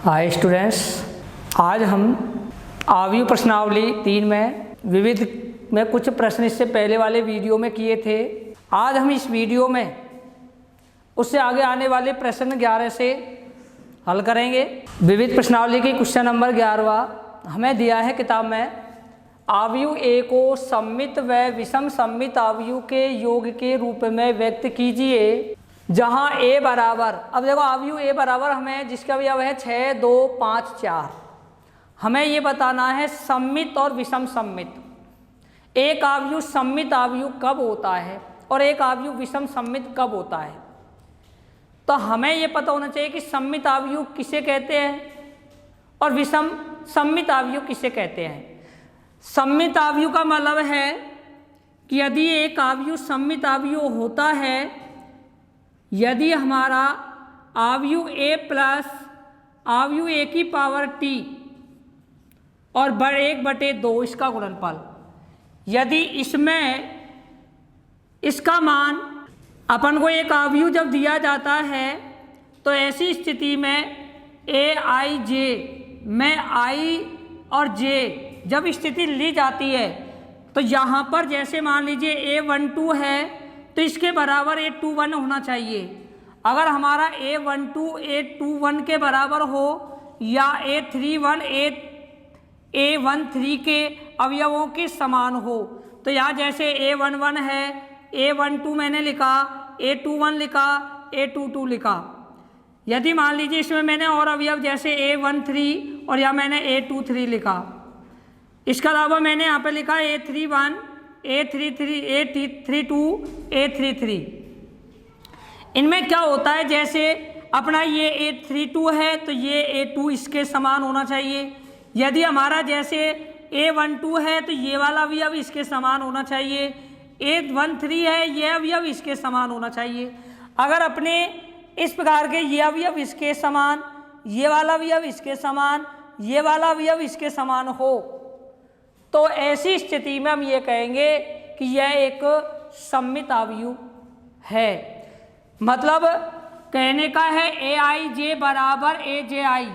Hi students, आज हम आव्यूह प्रश्नावली 3 में विविध में कुछ प्रश्न इससे पहले वाले वीडियो में किए थे। आज हम इस वीडियो में उससे आगे आने वाले प्रश्न 11 से हल करेंगे। विविध प्रश्नावली की क्वेश्चन नंबर 11वां हमें दिया है किताब में। आव्यूह ए को सममित व विषम सममित आव्यूह के योग के रूप में व्यक्त कीजिए जहां ए बराबर, अब देखो आव्यूह ए बराबर हमें जिसका अवयव है 6, 2, 5, 4, हमें ये बताना है सममित और विषम सममित। एक आव्यूह सममित आव्यूह कब होता है और एक आव्यूह विषम सममित कब होता है। तो हमें ये पता होना चाहिए कि सममित आव्यूह किसे कहते हैं और विषम सममित आव्यूह किसे कहते हैं। सममित आव्यूह का मतलब है कि यदि एक आव्यूह सममित आव्यूह होता है, यदि हमारा आव्यूह ए प्लस आव्यूह ए की पावर टी और 1/2 इसका गुणनफल, यदि इसमें इसका मान अपन को एक आव्यूह जब दिया जाता है तो ऐसी स्थिति में ए आई जे में आई और जे जब स्थिति ली जाती है तो यहाँ पर जैसे मान लीजिए A12 है तो इसके बराबर A21 होना चाहिए। अगर हमारा A12 A21 के बराबर हो या A31 A13 के अवयवों के समान हो, तो यहाँ जैसे A11 है, A12 मैंने लिखा, A21 लिखा, A22 लिखा। यदि मान लीजिए इसमें मैंने और अवयव जैसे A13 और या मैंने A23 लिखा, इसके अलावा मैंने यहाँ पे लिखा A31, A33, A32, A33। इनमें क्या होता है, जैसे अपना ये A32 है तो ये A2 इसके समान होना चाहिए। यदि हमारा जैसे A12 है तो ये वाला अवयव इसके समान होना चाहिए। A13 है, ये अवयव इसके समान होना चाहिए। अगर अपने इस प्रकार के ये अवयव इसके समान, ये वाला अवयव इसके समान, ये वाला अवयव इसके समान हो तो ऐसी स्थिति में हम ये कहेंगे कि यह एक सममित आव्यूह है। मतलब कहने का है ए आई जे बराबर ए जे आई,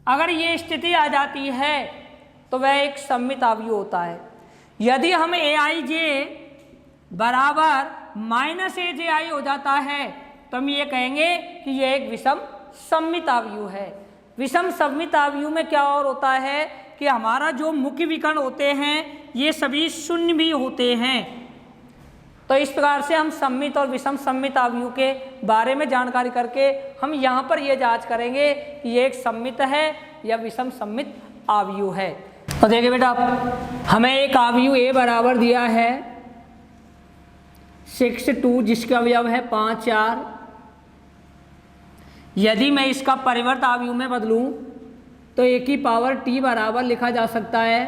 अगर ये स्थिति आ जाती है तो वह एक सममित आव्यूह होता है। यदि हम ए आई जे बराबर माइनस ए जे आई हो जाता है तो हम ये कहेंगे कि यह एक विषम सममित आव्यूह है। विषम सममित आव्यूह में क्या और होता है कि हमारा जो मुख्य विकर्ण होते हैं ये सभी शून्य भी होते हैं। तो इस प्रकार से हम सममित और विषम सममित आव्यूह के बारे में जानकारी करके हम यहाँ पर ये जांच करेंगे कि ये एक सममित है या विषम सममित आव्यूह है। तो देखिए बेटा, हमें एक आव्यूह ए बराबर दिया है 6, 2 जिसका अवयव है 5, 4। यदि मैं इसका परिवर्त आव्यूह में बदलूं तो ए की पावर टी बराबर लिखा जा सकता है।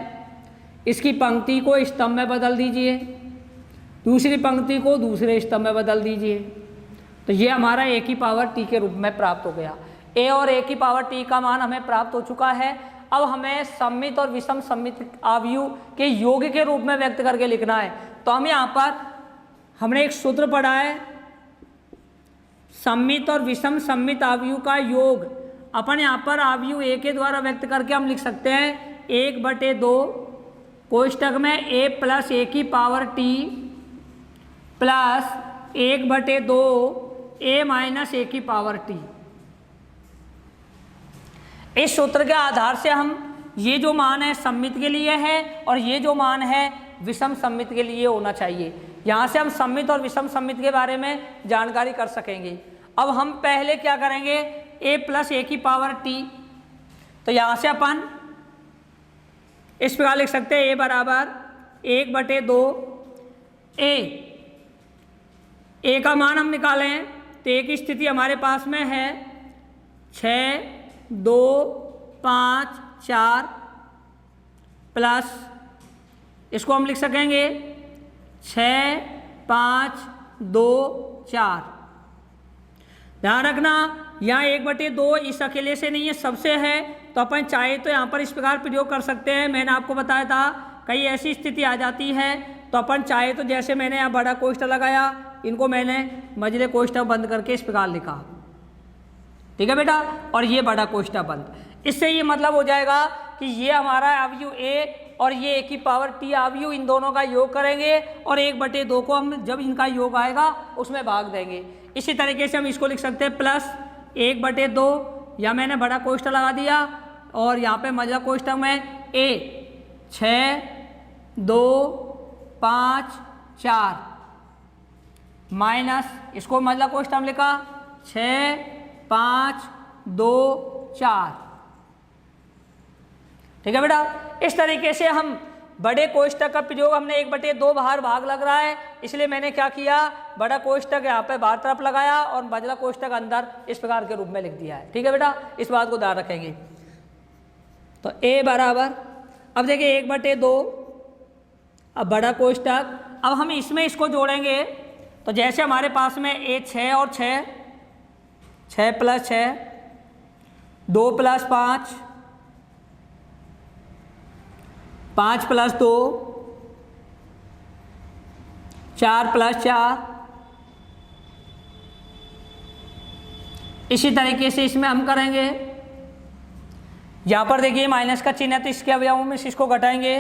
इसकी पंक्ति को स्तंभ में बदल दीजिए, दूसरी पंक्ति को दूसरे स्तंभ में बदल दीजिए, तो ये हमारा ए की पावर टी के रूप में प्राप्त हो गया। ए और ए की पावर टी का मान हमें प्राप्त हो चुका है। अब हमें सममित और विषम सममित आव्यूह के योग के रूप में व्यक्त करके लिखना है। तो हम यहाँ पर हमने एक सूत्र पढ़ा है, सममित और विषम सममित आव्यूह का योग अपन यहाँ पर आव्यूह ए के द्वारा व्यक्त करके हम लिख सकते हैं 1/2 कोष्टक में ए प्लस ए की पावर टी प्लस 1/2 ए माइनस ए की पावर टी। इस सूत्र के आधार से हम ये जो मान है सममित के लिए है और ये जो मान है विषम सममित के लिए होना चाहिए। यहाँ से हम सममित और विषम सममित के बारे में जानकारी कर सकेंगे। अब हम पहले क्या करेंगे, ए प्लस ए की पावर टी, तो यहाँ से अपन इस प्रकार लिख सकते हैं ए बराबर 1/2 ए का मान हम निकालें तो ए की स्थिति हमारे पास में है 6, 2, 5, 4 प्लस इसको हम लिख सकेंगे 6, 5, 2, 4। ध्यान रखना यहाँ 1/2 इस अकेले से नहीं है, सबसे है, तो अपन चाहे तो यहाँ पर इस प्रकार प्रयोग कर सकते हैं। मैंने आपको बताया था कई ऐसी स्थिति आ जाती है तो अपन चाहे तो जैसे मैंने यहाँ बड़ा कोष्ठक लगाया, इनको मैंने मझले कोष्ठक बंद करके इस प्रकार लिखा। ठीक है बेटा, और ये बड़ा कोष्ठक बंद। इससे ये मतलब हो जाएगा कि ये हमारा अवयव ए और ये ए की पावर टी अवयव, इन दोनों का योग करेंगे और 1/2 को हम जब इनका योग आएगा उसमें भाग देंगे। इसी तरीके से हम इसको लिख सकते हैं प्लस 1/2, या मैंने बड़ा कोष्ठक लगा दिया और यहाँ पे मझला कोष्ठक में ए 6, 2, 5, 4 माइनस, इसको मझला कोष्ठक में लिखा 6, 5, 2, 4। ठीक है बेटा, इस तरीके से हम बड़े कोष्ठक का प्रयोग, हमने 1/2 बाहर भाग लग रहा है, इसलिए मैंने क्या किया, बड़ा कोष्ठक यहाँ पे बाहर तरफ लगाया और मझला कोष्ठक अंदर इस प्रकार के रूप में लिख दिया है। ठीक है बेटा, इस बात को ध्यान रखेंगे। तो a बराबर, अब देखिए 1/2, अब बड़ा कोष्ठक, अब हम इसमें इसको जोड़ेंगे। तो जैसे हमारे पास में a 6 और 6, 6 + 6, 2 + 5, 5 + 2, 4 + 4, इसी तरीके से इसमें हम करेंगे। यहाँ पर देखिए माइनस का चिन्ह है, तो इसके अवयवों में से इसको घटाएंगे।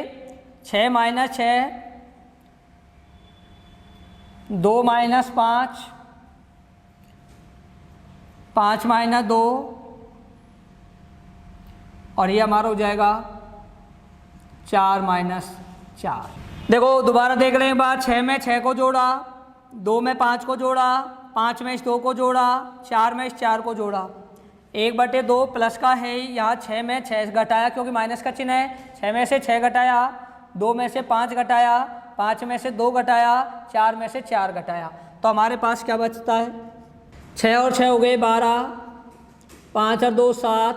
6 - 6, 2 - 5, 5 - 2, और ये हमारा हो जाएगा 4 - 4। देखो दोबारा देख रहे हैं बात, 6 में 6 को जोड़ा, 2 में 5 को जोड़ा, 5 में इस 2 को जोड़ा, 4 में इस 4 को जोड़ा। 1/2 प्लस का है, यहाँ 6 में 6 घटाया क्योंकि माइनस का चिन्ह है, 6 में से 6 घटाया, 2 में से 5 घटाया, 5 में से 2 घटाया, 4 में से 4 घटाया, तो हमारे पास क्या बचता है, 6 और 6 हो गए 12, 5 और 2 7,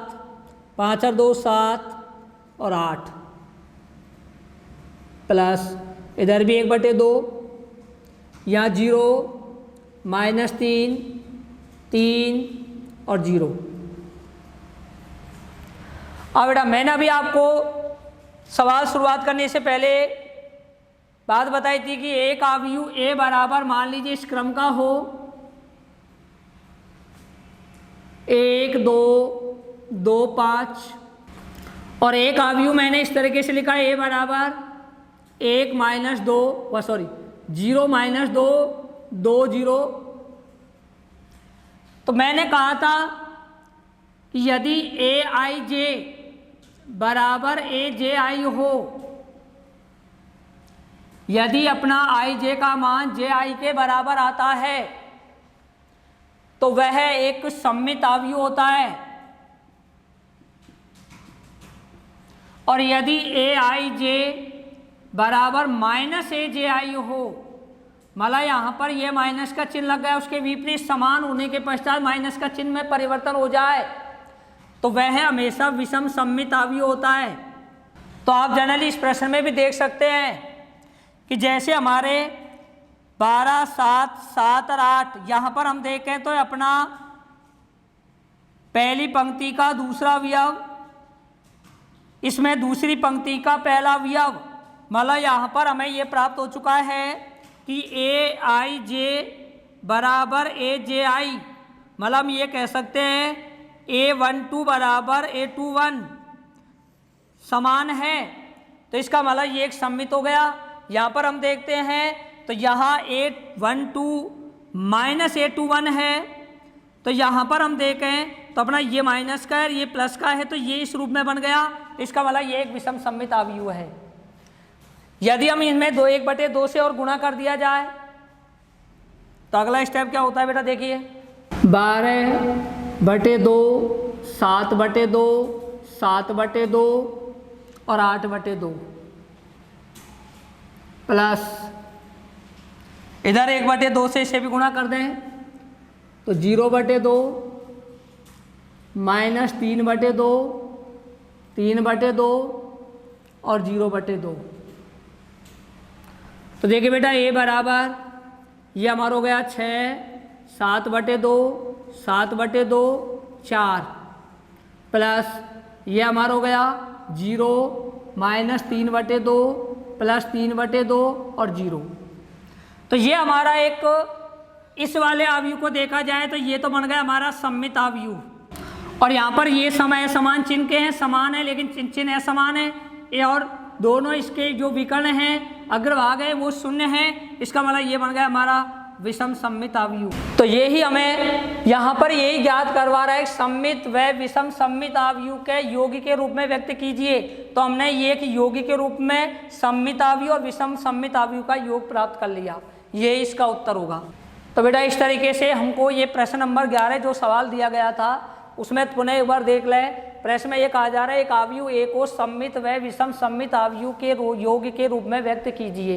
5 और 2 7 और 8, प्लस इधर भी 1/2, यहाँ 0, -3, 3 और 0। अब बेटा मैंने अभी आपको सवाल शुरुआत करने से पहले बात बताई थी कि एक अवयव ए बराबर, मान लीजिए इस क्रम का हो 1 2 2 5, और एक अवयव मैंने इस तरीके से लिखा ए बराबर 1 - 2 0 - 2 2 0। तो मैंने कहा था कि यदि AIJ बराबर AJI हो, यदि अपना IJ का मान JI के बराबर आता है तो वह एक सममित अवयव होता है, और यदि AIJ बराबर -AJI हो, मतलब यहाँ पर यह माइनस का चिन्ह लग गया, उसके विपरीत समान होने के पश्चात माइनस का चिन्ह में परिवर्तन हो जाए, तो वह हमेशा विषम सममित अवयव होता है। तो आप जनरली इस प्रश्न में भी देख सकते हैं कि जैसे हमारे 12 7 7 और 8, यहाँ पर हम देखें तो अपना पहली पंक्ति का दूसरा अवयव, इसमें दूसरी पंक्ति का पहला अवयव, मतलब यहाँ पर हमें ये प्राप्त हो चुका है कि AIJ बराबर AJI, मतलब हम ये कह सकते हैं A12 बराबर A21 समान है, तो इसका मतलब ये एक सममित हो गया। यहाँ पर हम देखते हैं तो यहाँ A12 - A21 है, तो यहाँ पर हम देखें तो अपना ये माइनस का है, ये प्लस का है, तो ये इस रूप में बन गया, इसका मतलब ये एक विषम सममित अवयव है। यदि हम इनमें 1/2 से और गुणा कर दिया जाए तो अगला स्टेप क्या होता है बेटा, देखिए 12/2, 7/2, 7/2 और 8/2, प्लस इधर 1/2 से इसे भी गुणा कर दें तो 0/2, -3/2, 3/2 और 0/2। तो देखिए बेटा ए बराबर, ये हमारा हो गया 6, 7/2, 7/2 4, प्लस ये हमारा हो गया 0, -3/2 प्लस 3/2 और 0। तो ये हमारा एक, इस वाले अवयव को देखा जाए तो ये तो बन गया हमारा सममित अवयव। और यहाँ पर ये समय समान चिन्ह के हैं, समान है लेकिन चिन्ह असमान है ये, और दोनों इसके जो विकर्ण हैं अग्रभाग है वो शून्य है। इसका मतलब ये बन गया हमारा विषम सम्मित अवयव। तो ये ही हमें यहाँ पर यही ज्ञात करवा रहा है, सम्मित व विषम सम्मित अवयव के योगी के रूप में व्यक्त कीजिए। तो हमने ये कि योगी के रूप में सम्मित अवयव और विषम सम्मित अवयव का योग प्राप्त कर लिया, ये इसका उत्तर होगा। तो बेटा इस तरीके से हमको ये प्रश्न नंबर 11 जो सवाल दिया गया था उसमें पुनः एक बार देख ले। प्रश्न में ये कहा जा रहा है एक अवयव ए को सम्मित व विषम सम्मित अवयव के योग के रूप में व्यक्त कीजिए।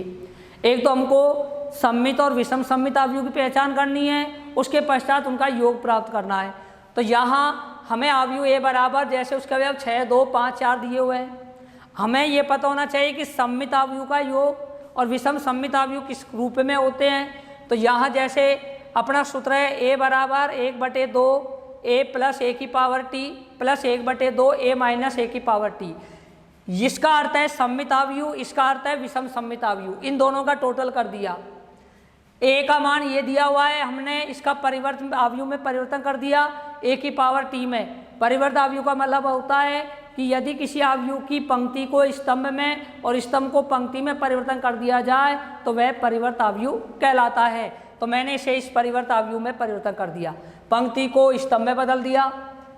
एक तो हमको सम्मित और विषम सम्मित अवयव की पहचान करनी है, उसके पश्चात उनका योग प्राप्त करना है। तो यहाँ हमें अवयव ए बराबर जैसे उसके अवयव 6, 2, 5, 4 दिए हुए हैं, हमें ये पता होना चाहिए कि सम्मित अवयव का योग और विषम सम्मित अवयव किस रूप में होते हैं। तो यहाँ जैसे अपना सूत्र है ए बराबर 1/2 ए प्लस ए की पावर टी प्लस 1/2 ए माइनस ए की पावर टी। इसका अर्थ है सम्मित अवयव, इसका अर्थ है विषम सम्मित अवयव, इन दोनों का टोटल कर दिया। ए का मान ये दिया हुआ है, हमने इसका परिवर्तन अवयव में परिवर्तन कर दिया ए की पावर टी में। परिवर्तन अवयव का मतलब होता है कि यदि किसी अवयव की पंक्ति को स्तंभ में और स्तंभ को पंक्ति में परिवर्तन कर दिया जाए तो वह परिवर्तन अवयव कहलाता है। तो मैंने इसे इस परिवर्तन अवयव में परिवर्तन कर दिया, पंक्ति को स्तंभ में बदल दिया,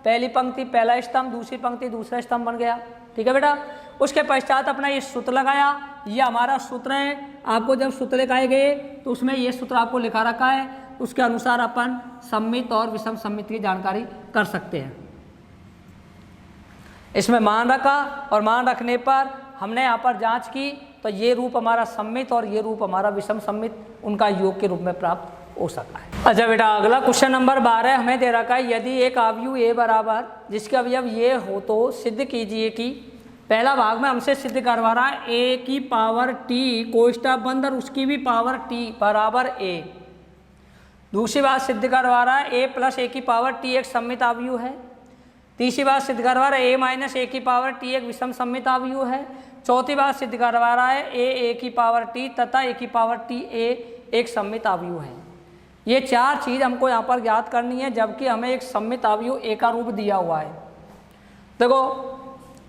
पहली पंक्ति पहला स्तंभ, दूसरी पंक्ति दूसरा स्तंभ बन गया। ठीक है बेटा, उसके पश्चात अपना ये सूत्र लगाया, ये हमारा सूत्र है। आपको जब सूत्र लिखाए गए तो उसमें ये सूत्र आपको लिखा रखा है, उसके अनुसार अपन सम्मित और विषम सम्मित की जानकारी कर सकते हैं। इसमें मान रखा और मान रखने पर हमने यहाँ पर जांच की तो ये रूप हमारा सम्मित और ये रूप हमारा विषम सम्मित उनका योग के रूप में प्राप्त हो सकता है। अच्छा बेटा, अगला क्वेश्चन नंबर 12 हमें दे रखा है यदि एक अवयव ए बराबर जिसके अवयव ये हो तो सिद्ध कीजिए कि। पहला भाग में हमसे सिद्ध करवा रहा है ए की पावर टी कोष्ठक बंद और उसकी भी पावर टी बराबर ए। दूसरी बात सिद्ध करवा रहा है ए प्लस ए की पावर टी एक सम्मित अवयव है। तीसरी बात सिद्ध करवा रहा है ए माइनस ए की पावर टी एक विषम सम्मित अवयव है। चौथी बात सिद्ध करवा रहा है ए की पावर टी तथा ए की पावर टी ए एक सम्मित अवयव है। ये चार चीज़ हमको यहाँ पर ज्ञात करनी है, जबकि हमें एक सम्मित अवयव ए का रूप दिया हुआ है। देखो,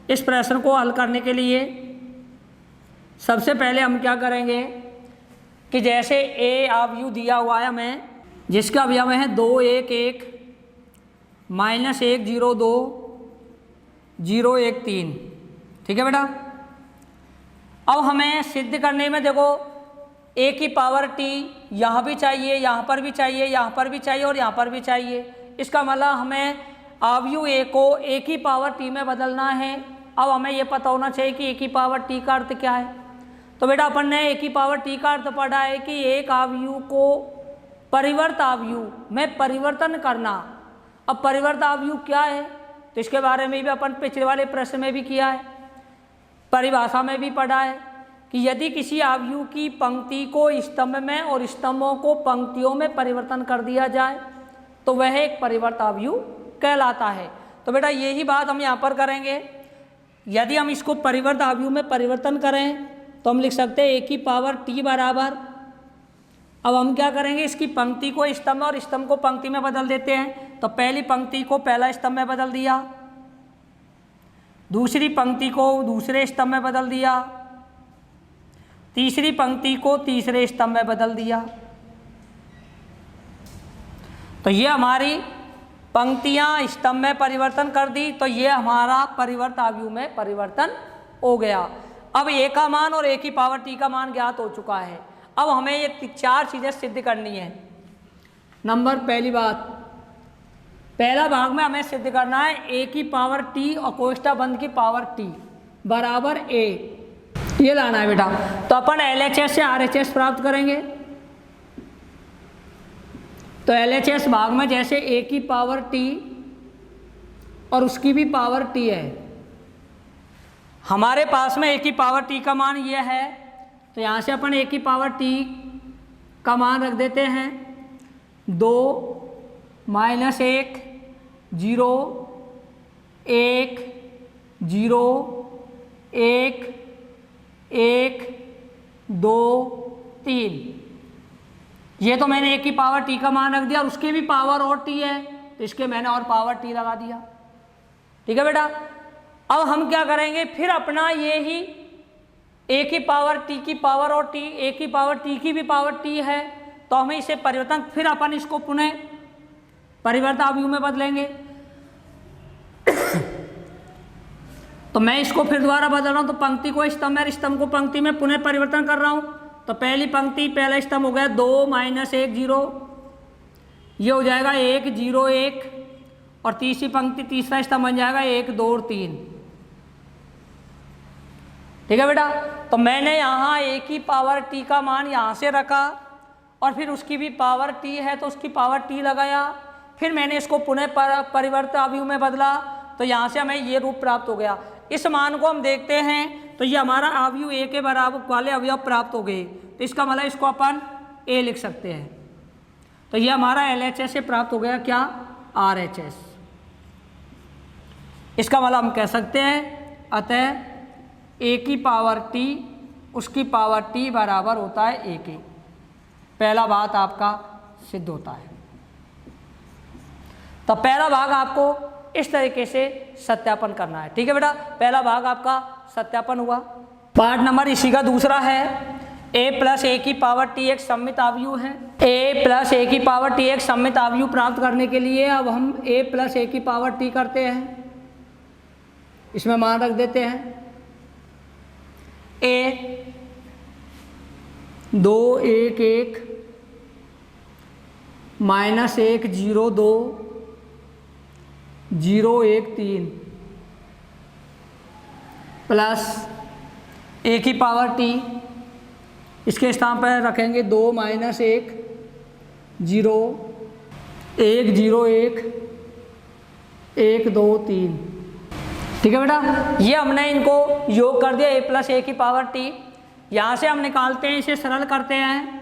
इस प्रश्न को हल करने के लिए सबसे पहले हम क्या करेंगे कि जैसे ए अवयव दिया हुआ है हमें, जिसका अवयव है 2, 1, 1 माइनस 1, 0, 2, 0, 1, 3। ठीक है बेटा, अब हमें सिद्ध करने में देखो ए की पावर टी यहाँ भी चाहिए, यहाँ पर भी चाहिए, यहाँ पर भी चाहिए और यहाँ पर भी चाहिए। इसका मतलब हमें अवयव ए को ए की पावर टी में बदलना है। अब हमें ये पता होना चाहिए कि ए की पावर टी का अर्थ क्या है। तो बेटा अपन ने ए की पावर टी का अर्थ पढ़ा है कि एक अवयव को परिवर्त अवयव में परिवर्तन करना। अब परिवर्त अवयव क्या है तो इसके बारे में भी अपन पिछले वाले प्रश्न में भी किया है, परिभाषा में भी पढ़ा है कि यदि किसी अवयव की पंक्ति को स्तंभ में और स्तंभों को पंक्तियों में परिवर्तन कर दिया जाए तो वह एक परिवर्त अवयव कहलाता है। तो बेटा यही बात हम यहाँ पर करेंगे। यदि हम इसको परिवर्त अवयव में परिवर्तन करें तो हम लिख सकते हैं ए की पावर टी बराबर, अब हम क्या करेंगे इसकी पंक्ति को स्तंभ और स्तंभ को पंक्ति में बदल देते हैं। तो पहली पंक्ति को पहला स्तंभ में बदल दिया, दूसरी पंक्ति को दूसरे स्तंभ में बदल दिया, तीसरी पंक्ति को तीसरे स्तंभ में बदल दिया। तो ये हमारी पंक्तियां स्तंभ में परिवर्तन कर दी, तो ये हमारा परिवर्त अवयव में परिवर्तन हो गया। अब ए का मान और ए की पावर टी का मान ज्ञात हो चुका है। अब हमें ये चार चीज़ें सिद्ध करनी है। नंबर पहली बात, पहला भाग में हमें सिद्ध करना है ए की पावर टी और कोष्ठक बंद की पावर टी बराबर ए, ये लाना है बेटा। तो अपन LHS से RHS प्राप्त करेंगे। तो LHS भाग में जैसे ए की पावर टी और उसकी भी पावर टी है, हमारे पास में ए की पावर टी का मान ये है, तो यहाँ से अपन ए की पावर टी का मान रख देते हैं 2 माइनस 1 0 1 0 1 1 2 3। ये तो मैंने ए की पावर टी का मान रख दिया और उसके भी पावर और टी है तो इसके मैंने और पावर टी लगा दिया। ठीक है बेटा। अब हम क्या करेंगे, फिर अपना ये ही ए की पावर टी की पावर और टी, ए की पावर टी की भी पावर टी है, तो हमें इसे परिवर्तन, फिर अपन इसको पुनः परिवर्तन अवयव में बदलेंगे। तो मैं इसको फिर दोबारा बदल रहा हूँ, तो पंक्ति को स्तंभ में, स्तंभ को पंक्ति में पुनः परिवर्तन कर रहा हूँ। तो पहली पंक्ति, पहला स्तंभ हो गया 2 - 1 0, ये हो जाएगा 1 0 1, और तीसरी पंक्ति, तीसरा स्तंभ बन जाएगा 1 2 और 3। ठीक है बेटा। तो मैंने यहाँ ए की पावर टी का मान यहाँ से रखा, और फिर उसकी भी पावर टी है तो उसकी पावर टी लगाया, फिर मैंने इसको पुनः परिवर्तन अवयव में बदला, तो यहाँ से हमें ये रूप प्राप्त हो गया। इस मान को हम देखते हैं तो ये हमारा अवयव ए के बराबर वाले अवयव प्राप्त हो गए, तो इसका मतलब इसको अपन ए लिख सकते हैं। तो ये हमारा LHS से प्राप्त हो गया क्या, RHS। इसका मतलब हम कह सकते हैं अतः ए की पावर टी उसकी पावर टी बराबर होता है ए के। पहला बात आपका सिद्ध होता है। तो पहला भाग आपको इस तरीके से सत्यापन करना है। ठीक है बेटा, पहला भाग आपका सत्यापन हुआ। पार्ट नंबर इसी का दूसरा है, a प्लस ए की पावर टी एक सममित अवयव है। a प्लस ए की पावर टी एक सममित अवयव प्राप्त करने के लिए अब हम a प्लस ए की पावर टी करते हैं, इसमें मान रख देते हैं। a 2 1 1 -1 0 2 0 1 3 प्लस ए की पावर टी, इसके स्थान पर रखेंगे 2 - 1 0 1 0 1 1 2 3। ठीक है बेटा, ये हमने इनको योग कर दिया a प्लस ए की पावर टी। यहाँ से हम निकालते हैं, इसे सरल करते हैं।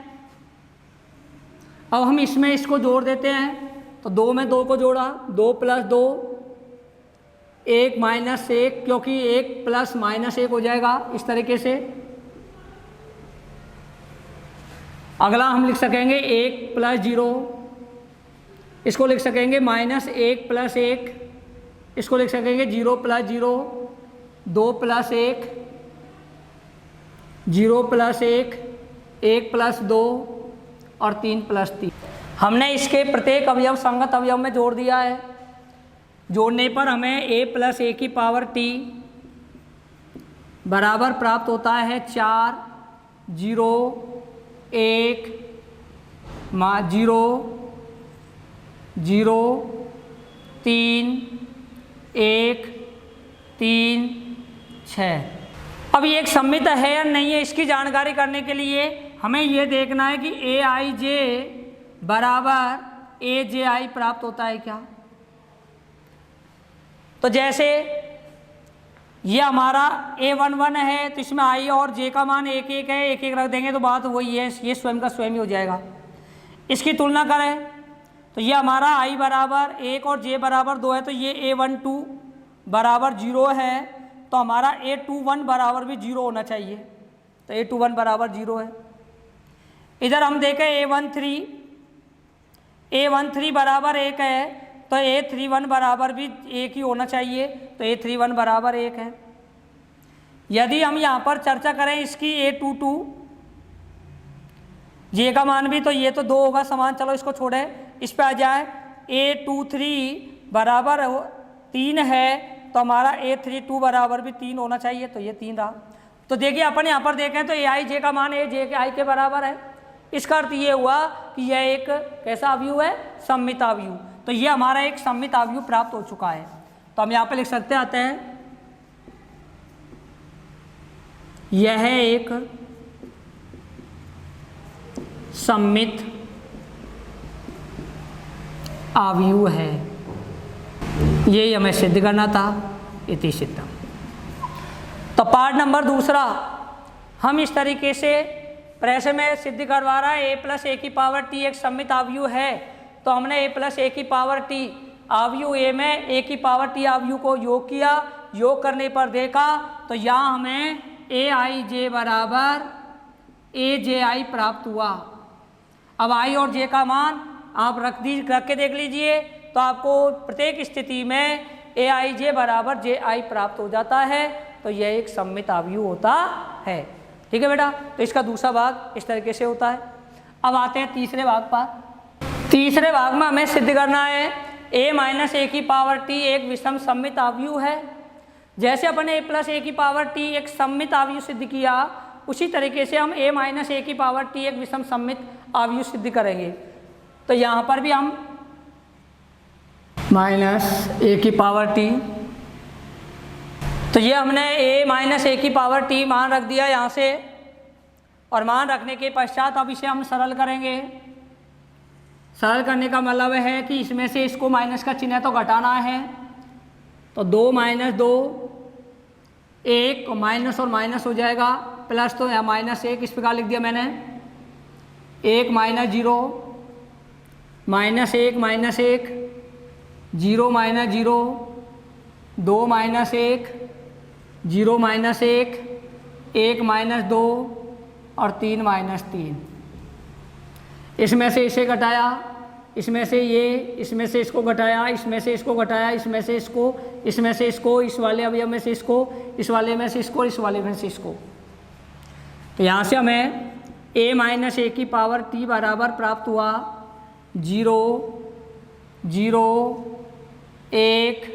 अब हम इसमें इसको जोड़ देते हैं, तो 2 में 2 को जोड़ा, 2 + 2 1 - 1, क्योंकि 1 + -1 हो जाएगा इस तरीके से। अगला हम लिख सकेंगे 1 + 0, इसको लिख सकेंगे -1 + 1, इसको लिख सकेंगे 0 + 0, 2 + 1, 0 + 1, 1 + 2 और 3 + 3। हमने इसके प्रत्येक अवयव संगत अवयव में जोड़ दिया है। जोड़ने पर हमें a प्लस ए की पावर t बराबर प्राप्त होता है 4 0 1 0 0 3 1 3 6। अब ये एक सममित है या नहीं है, इसकी जानकारी करने के लिए हमें ये देखना है कि aij बराबर AJI प्राप्त होता है क्या। तो जैसे ये हमारा A11 है, तो इसमें I और J का मान 1 1 है, 1 1 रख देंगे तो बात वही है, ये स्वयं का स्वयं ही हो जाएगा। इसकी तुलना करें तो ये हमारा I बराबर 1 और J बराबर 2 है, तो ये A12 बराबर 0 है, तो हमारा A21 बराबर भी 0 होना चाहिए, तो A21 बराबर 0 है। इधर हम देखें A13 बराबर 1 है, तो A31 बराबर भी 1 ही होना चाहिए, तो A31 बराबर 1 है। यदि हम यहाँ पर चर्चा करें इसकी A22, ये का मान भी, तो ये तो 2 होगा समान, चलो इसको छोड़े, इस पे आ जाए। A23 बराबर 3 है, तो हमारा A32 बराबर भी 3 होना चाहिए, तो ये 3 रहा। तो देखिए अपन यहाँ पर देखें तो AIJ का मान AJ के बराबर है। इसका अर्थ ये हुआ कि यह एक कैसा अवयव है, सममित अवयव। तो ये हमारा एक सममित अवयव प्राप्त हो चुका है। तो हम यहाँ पे लिख सकते आते हैं यह एक सममित अवयव है, यही हमें सिद्ध करना था, इति सिद्धम। तो पार्ट नंबर दूसरा हम इस तरीके से प्रश्न में सिद्ध करवा रहा है A प्लस ए की पावर टी एक सममित अवयव है। तो हमने A प्लस ए की पावर टी अवयव A में A की पावर टी अवयव को योग किया, योग करने पर देखा तो यहाँ हमें AIJ बराबर AJI प्राप्त हुआ। अब I और J का मान आप रख के देख लीजिए, तो आपको प्रत्येक स्थिति में ए आई जे बराबर जे आई प्राप्त हो जाता है, तो यह एक सममित अवयव होता है। ठीक है बेटा, तो इसका दूसरा भाग इस तरीके से होता है। अब आते हैं तीसरे भाग पर। तीसरे भाग में हमें सिद्ध करना है a माइनस ए की पावर t एक विषम सममित अवयव है। जैसे अपन a प्लस ए की पावर t एक सममित अवयव सिद्ध किया, उसी तरीके से हम a माइनस ए की पावर t एक विषम सममित अवयव सिद्ध करेंगे। तो यहाँ पर भी हम माइनस ए की पावर t, तो ये हमने a माइनस ए की पावर t मान रख दिया यहाँ से, और मान रखने के पश्चात अब इसे हम सरल करेंगे। सरल करने का मतलब है कि इसमें से इसको माइनस का चिन्ह तो घटाना है, तो 2 माइनस 2 1 माइनस और माइनस हो जाएगा, प्लस तो यहाँ माइनस 1 इस प्रकार लिख दिया मैंने, 1 minus 0 minus 1 minus 1 0 minus 0 2 minus 1 0 minus 1 1 minus 2 और 3 माइनस 3। इसमें से इसे घटाया, इसमें से ये, इसमें से इसको घटाया, इसमें से इसको घटाया, इसमें से इसको, इसमें से इसको, इस वाले अवयव में से इसको, इस वाले में से इसको, इस वाले में से इसको। तो यहाँ से हमें a माइनस ए की पावर t बराबर प्राप्त हुआ 0 0 1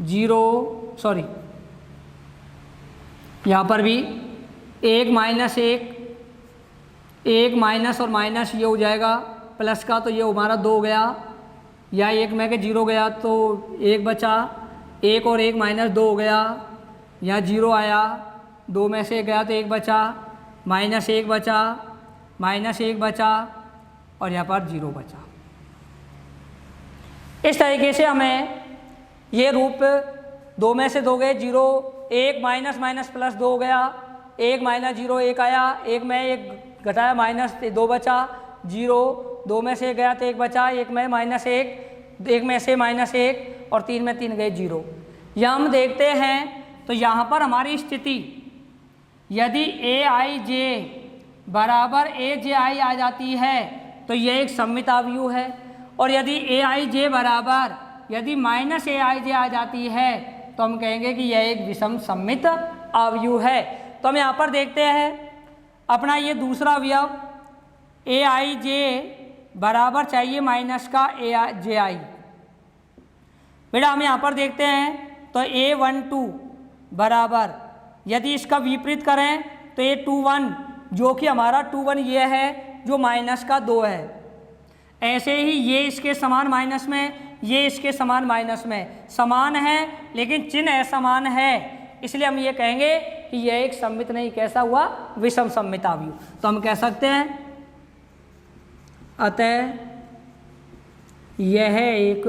0, सॉरी यहाँ पर भी 1 माइनस 1 माइनस और माइनस ये हो जाएगा प्लस का, तो ये हमारा 2 गया, या 1 में के 0 गया तो 1 बचा, 1 और 1 माइनस 2 हो गया, यहाँ 0 आया, 2 में से 1 गया तो 1 बचा, माइनस 1 बचा, माइनस 1 बचा, और यहाँ पर 0 बचा। इस तरीके से हमें ये रूप 2 में से 2 गए 0, 1 माइनस माइनस प्लस 2 हो गया, 1 माइनस 0 1 आया, 1 में 1 घटाया माइनस 2 बचा, 0 2 में से गया तो 1 बचा, 1 में माइनस 1 1 में से माइनस 1 और 3 में 3 गए 0। यह हम देखते हैं तो यहाँ पर हमारी स्थिति यदि ए आई जे बराबर ए जे आई आ जाती है तो यह एक सममित अवयव है, और यदि ए आई जे बराबर यदि माइनस ए आई जे आ जाती है तो हम कहेंगे कि यह एक विषम सममित अवयव है। तो हम यहाँ पर देखते हैं अपना ये दूसरा अवयव ए आई जे बराबर चाहिए माइनस का ए जे आई। बेटा हम यहाँ पर देखते हैं तो A12 बराबर यदि इसका विपरीत करें तो A21 जो कि हमारा 21 ये है जो माइनस का 2 है, ऐसे ही ये इसके समान माइनस में, ये इसके समान माइनस में, समान है लेकिन चिन्ह असमान है, इसलिए हम ये कहेंगे कि यह एक सममित नहीं, कैसा हुआ, विषम सममित अवयव। तो हम कह सकते हैं अतः यह एक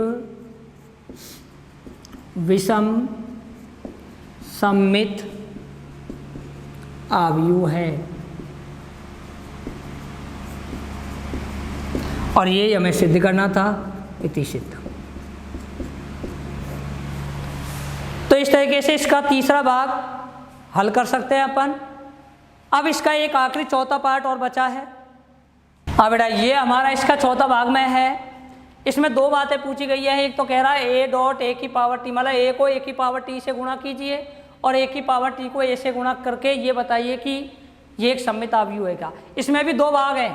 विषम सममित अवयव है, और ये हमें सिद्ध करना था, इति सिद्ध। तो इस तरीके से इसका तीसरा भाग हल कर सकते हैं अपन। अब इसका एक आखिरी चौथा पार्ट और बचा है। हाँ बेटा ये हमारा इसका चौथा भाग में है। इसमें 2 बातें पूछी गई है। एक तो कह रहा है a डॉट ए की पावर टी, मतलब a को a की पावर t से गुणा कीजिए और a की पावर t को a से गुणा करके ये बताइए कि ये एक सममित अवयव है क्या। इसमें भी 2 भाग हैं,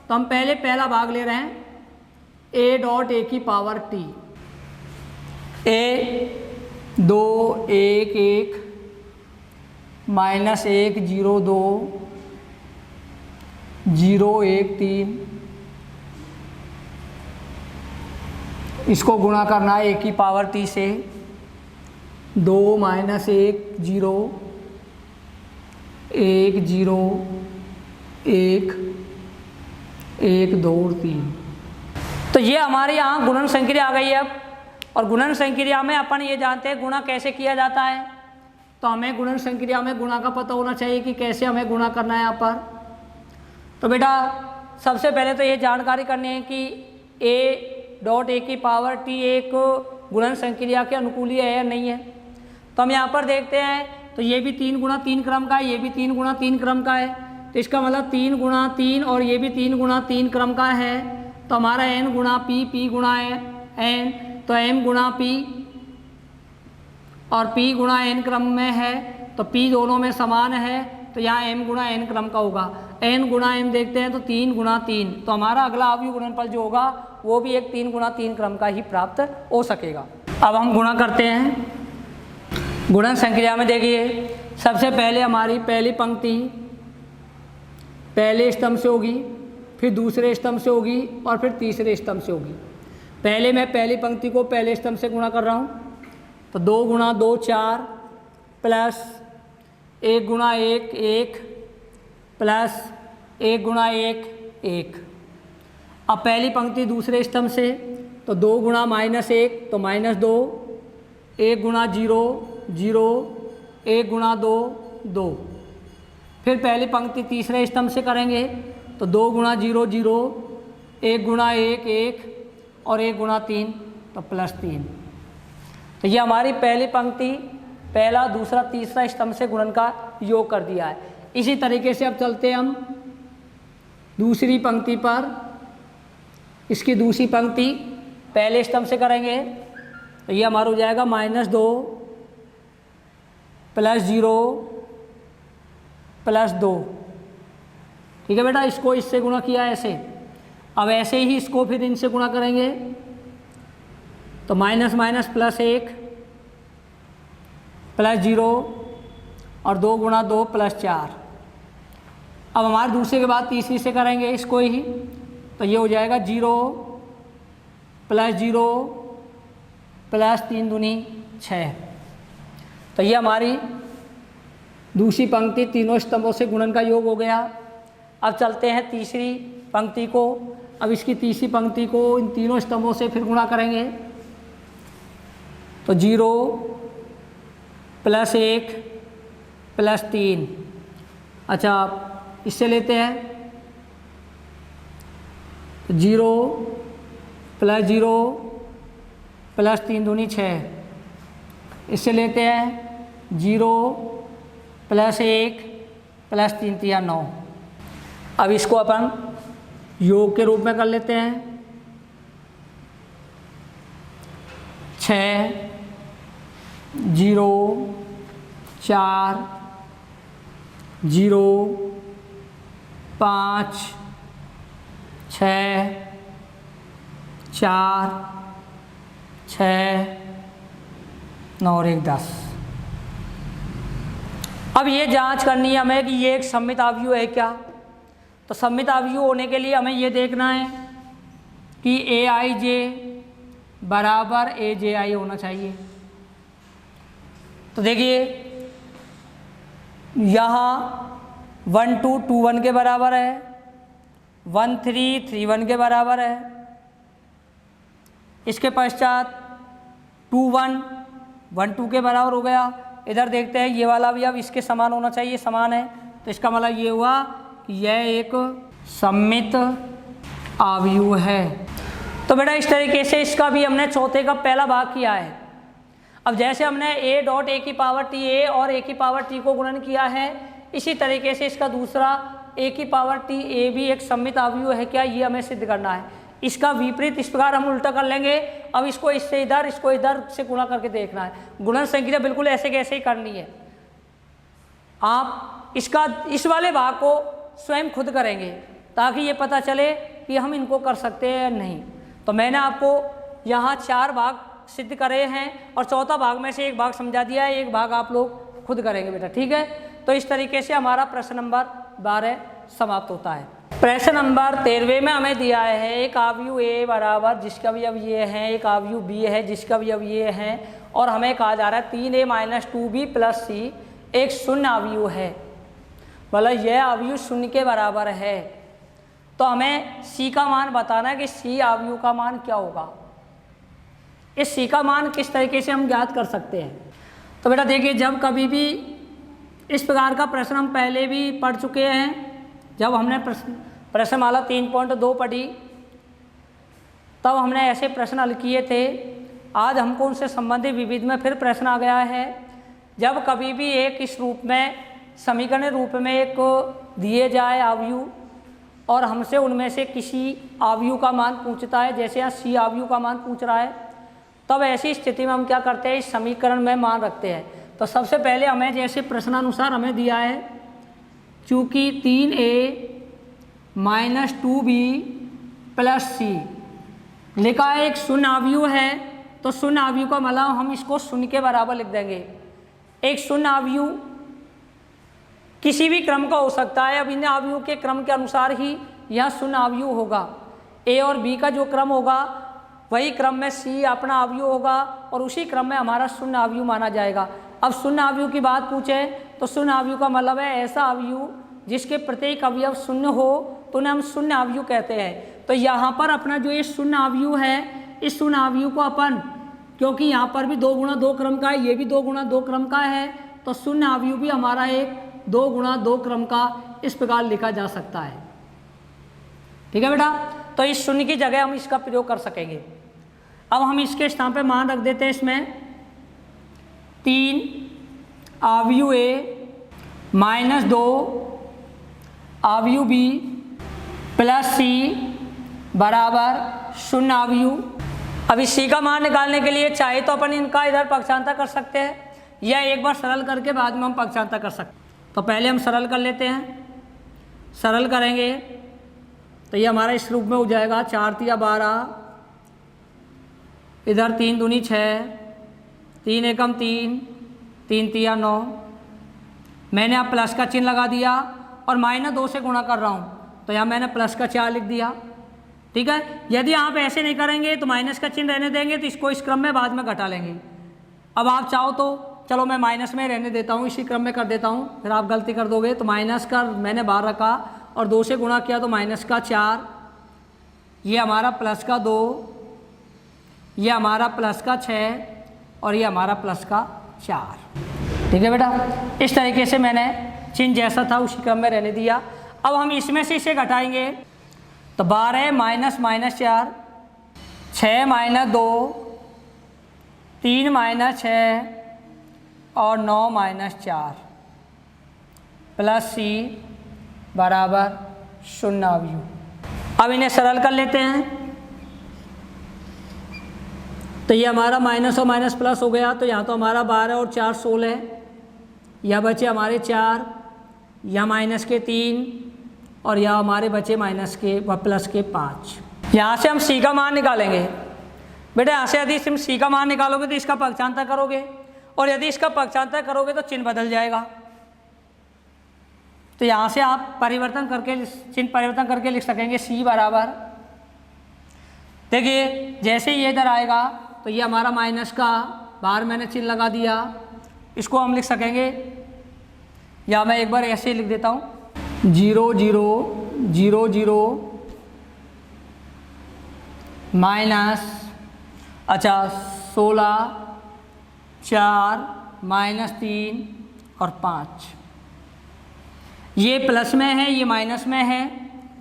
तो हम पहले पहला भाग ले रहे हैं a डॉट ए की पावर t, a 2 1 1 माइनस 1 0 2 0 1 3, इसको गुणा करना है a की पावर t से, 2 माइनस 1 0 1 0 1 1 2 3। तो ये हमारे यहाँ गुणन संक्रिया आ गई है। अब और गुणन संक्रिया में अपन ये जानते हैं गुणा कैसे किया जाता है, तो हमें गुणन संक्रिया में गुणा का पता होना चाहिए कि कैसे हमें गुणा करना है यहाँ पर। तो बेटा सबसे पहले तो ये जानकारी करनी है कि a डॉट ए की पावर t एक गुणन संक्रिया के अनुकूली है या नहीं है। तो हम यहाँ पर देखते हैं तो ये भी 3 गुणा 3 क्रम का है, ये भी 3 गुणा 3 क्रम का है, तो इसका मतलब 3 गुणा 3 और ये भी 3 गुणा 3 क्रम का है। तो हमारा n गुणा p, p गुणा n, तो m गुणा p, और p गुणा n क्रम में है तो p दोनों में समान है, तो यहाँ m गुणा n क्रम का होगा। n गुणा m देखते हैं तो 3 गुणा 3, तो हमारा अगला अवयव गुणनफल जो होगा वो भी एक 3 गुणा 3 क्रम का ही प्राप्त हो सकेगा। अब हम गुणा करते हैं। गुणन संक्रिया में देखिए, सबसे पहले हमारी पहली पंक्ति पहले स्तंभ से होगी, फिर दूसरे स्तंभ से होगी और फिर तीसरे स्तंभ से होगी। पहले मैं पहली पंक्ति को पहले स्तंभ से गुणा कर रहा हूँ, तो 2 गुणा 2 4 प्लस 1 गुणा 1 1 प्लस 1 गुणा 1 1। अब पहली पंक्ति दूसरे स्तंभ से, तो 2 गुणा -1 तो -2, 1 गुणा 0 0, 1 गुणा 2 2। फिर पहली पंक्ति तीसरे स्तंभ से करेंगे तो 2 गुणा 0 0, 1 गुणा 1 1 और 1 गुणा 3 तो +3। तो ये हमारी पहली पंक्ति पहला दूसरा तीसरा स्तंभ से गुणन का योग कर दिया है। इसी तरीके से अब चलते हैं हम दूसरी पंक्ति पर। इसकी दूसरी पंक्ति पहले स्तंभ से करेंगे तो ये हमारा हो जाएगा -2 + 0 + 2। ठीक है बेटा, इसको इससे गुणा किया ऐसे। अब ऐसे ही इसको फिर इनसे गुणा करेंगे तो माइनस माइनस +1 + 0 और 2 गुणा 2 + 4। अब हमारे दूसरे के बाद तीसरी से करेंगे इसको ही, तो ये हो जाएगा 0 + 0 + 3 दूनी 6। तो ये हमारी दूसरी पंक्ति तीनों स्तंभों से गुणन का योग हो गया। अब चलते हैं तीसरी पंक्ति को। अब इसकी तीसरी पंक्ति को इन तीनों स्तंभों से फिर गुणा करेंगे तो 0 + 1 + 3। अच्छा, इससे लेते हैं 0 + 0 + 3 दूनी 6। इससे लेते हैं 0 + 1 + 3 3 9। अब इसको अपन योग के रूप में कर लेते हैं। 6 0 4 0 5 6 4 6 9 और 1 10। अब ये जांच करनी है हमें कि ये एक सममित अवयव है क्या। तो सममित अवयव होने के लिए हमें ये देखना है कि AIJ बराबर AJI होना चाहिए। तो देखिए यहाँ 1 2 2 1 के बराबर है, 1 3 3 1 के बराबर है। इसके पश्चात 2 1 1 2 के बराबर हो गया। इधर देखते हैं ये वाला भी अब इसके समान होना चाहिए, समान है। तो इसका मतलब ये हुआ कि यह एक सममित अवयव है। तो बेटा इस तरीके से इसका भी हमने चौथे का पहला भाग किया है। अब जैसे हमने a डॉट a की पावर t a और a की पावर t को गुणन किया है, इसी तरीके से इसका दूसरा a की पावर t a भी एक सममित अवयव है क्या, ये हमें सिद्ध करना है। इसका विपरीत इस प्रकार हम उल्टा कर लेंगे। अब इसको इससे इधर, इसको इधर से गुणा करके देखना है। गुणन संक्रिया बिल्कुल ऐसे कैसे ही करनी है। आप इसका इस वाले भाग को स्वयं खुद करेंगे ताकि ये पता चले कि हम इनको कर सकते हैं या नहीं। तो मैंने आपको यहाँ 4 भाग सिद्ध करे हैं और चौथा भाग में से एक भाग समझा दिया है, एक भाग आप लोग खुद करेंगे बेटा, ठीक है। तो इस तरीके से हमारा प्रश्न नंबर 12 समाप्त होता है। प्रश्न नंबर 13वें में हमें दिया है एक अवयव A बराबर जिसका भी अब ये है, एक अवयव B है जिसका भी अब ये है, और हमें कहा जा रहा है 3A - 2B + C एक शून्य अवयव है, मतलब यह अवयव 0 के बराबर है। तो हमें C का मान बताना है कि C अवयव का मान क्या होगा। इस C का मान किस तरीके से हम ज्ञात कर सकते हैं। तो बेटा देखिए, जब कभी भी इस प्रकार का प्रश्न हम पहले भी पढ़ चुके हैं, जब हमने प्रश्नमाला 3.2 पढ़ी तब हमने ऐसे प्रश्न हल किए थे। आज हमको उनसे संबंधित विविध में फिर प्रश्न आ गया है। जब कभी भी एक इस रूप में समीकरण रूप में एक दिए जाए अवयव और हमसे उनमें से किसी अवयव का मान पूछता है, जैसे यहाँ C अवयव का मान पूछ रहा है, तब ऐसी स्थिति में हम क्या करते हैं, इस समीकरण में मान रखते हैं। तो सबसे पहले हमें जैसे प्रश्नानुसार हमें दिया है, चूँकि 3a माइनस 2b प्लस सी लिखा है, एक शून्य अवयव है, तो शून्य अवयव का मतलब हम इसको शून्य के बराबर लिख देंगे। एक शून्य अवयव किसी भी क्रम का हो सकता है। अब इन अवयव के क्रम के अनुसार ही यह शून्य अवयव होगा। ए और बी का जो क्रम होगा वही क्रम में सी अपना अवयव होगा और उसी क्रम में हमारा शून्य अवयव माना जाएगा। अब शून्य अवयव की बात पूछे तो शून्य अवयव का मतलब है ऐसा अवयव जिसके प्रत्येक अवयव शून्य हो तो उन्हें हम शून्य अवयव कहते हैं। तो यहाँ पर अपना जो ये शून्य अवयव है, इस शून्य अवयव को अपन, क्योंकि यहाँ पर भी 2 गुणा 2 क्रम का है, ये भी 2 गुणा 2 क्रम का है, तो शून्य अवयव भी हमारा एक 2 गुणा 2 क्रम का इस प्रकार लिखा जा सकता है। ठीक है बेटा, तो इस शून्य की जगह हम इसका प्रयोग कर सकेंगे। अब हम इसके स्थान पे मान रख देते हैं, इसमें 3 अवयव ए माइनस 2 अवयव बी प्लस सी बराबर शून्य अवयव। अब इस सी का मान निकालने के लिए चाहे तो अपन इनका इधर पक्षांतर कर सकते हैं या एक बार सरल करके बाद में हम पक्षांतर कर सकते हैं। तो पहले हम सरल कर लेते हैं। सरल करेंगे तो ये हमारा इस रूप में हो जाएगा, 4 तिया 12, इधर 3 दूनी 6, 3 एकम 3, 3 तिया 9। मैंने अब प्लस का चिन्ह लगा दिया और -2 से गुणा कर रहा हूँ, तो यहाँ मैंने प्लस का 4 लिख दिया। ठीक है, यदि आप ऐसे नहीं करेंगे तो माइनस का चिन्ह रहने देंगे, तो इसको इस क्रम में बाद में घटा लेंगे। अब आप चाहो तो चलो मैं माइनस में रहने देता हूँ, इसी क्रम में कर देता हूँ, फिर आप गलती कर दोगे। तो माइनस का मैंने बाहर रखा और 2 से गुणा किया तो माइनस का 4, ये हमारा प्लस का 2, ये हमारा प्लस का 6 और ये हमारा प्लस का 4। ठीक है बेटा, इस तरीके से मैंने चिन्ह जैसा था उसी क्रम में रहने दिया। अब हम इसमें से इसे घटाएंगे तो 12 माइनस -4, 6 माइनस 2, 3 माइनस 6 और 9 माइनस 4 प्लस सी बराबर शून्य अवयव। अब इन्हें सरल कर लेते हैं तो ये हमारा माइनस और माइनस प्लस हो गया। तो यहाँ तो हमारा 12 और 4 16, यह बचे हमारे 4, यह माइनस के 3 और यह हमारे बचे माइनस के प्लस के 5। यहाँ से हम सी का मान निकालेंगे। बेटा यहाँ से यदि तुम सी का मान निकालोगे तो इसका पक्षांतर करोगे और यदि इसका पक्षांतर करोगे तो चिन्ह बदल जाएगा। तो यहाँ से आप परिवर्तन करके चिन्ह परिवर्तन करके लिख सकेंगे सी बराबर, देखिए जैसे ये इधर आएगा तो ये हमारा माइनस का बाहर मैंने चिन्ह लगा दिया, इसको हम लिख सकेंगे, या मैं एक बार ऐसे ही लिख देता हूँ 0 0 0 0 माइनस 16 4 -3 और 5। ये प्लस में है, ये माइनस में है,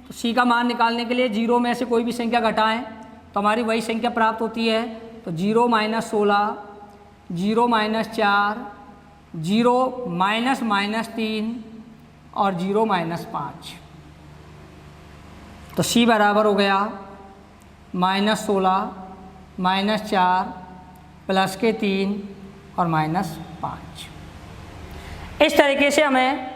तो सी का मान निकालने के लिए 0 में से कोई भी संख्या घटाएं तो हमारी वही संख्या प्राप्त होती है। तो 0 - 16, 0 - 4, 0 -3 और 0 -5। तो सी बराबर हो गया -16 -4 प्लस के 3 और -5। इस तरीके से हमें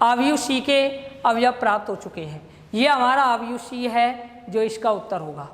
अवयव सी के अवयव प्राप्त हो चुके हैं। ये हमारा अवयव सी है जो इसका उत्तर होगा।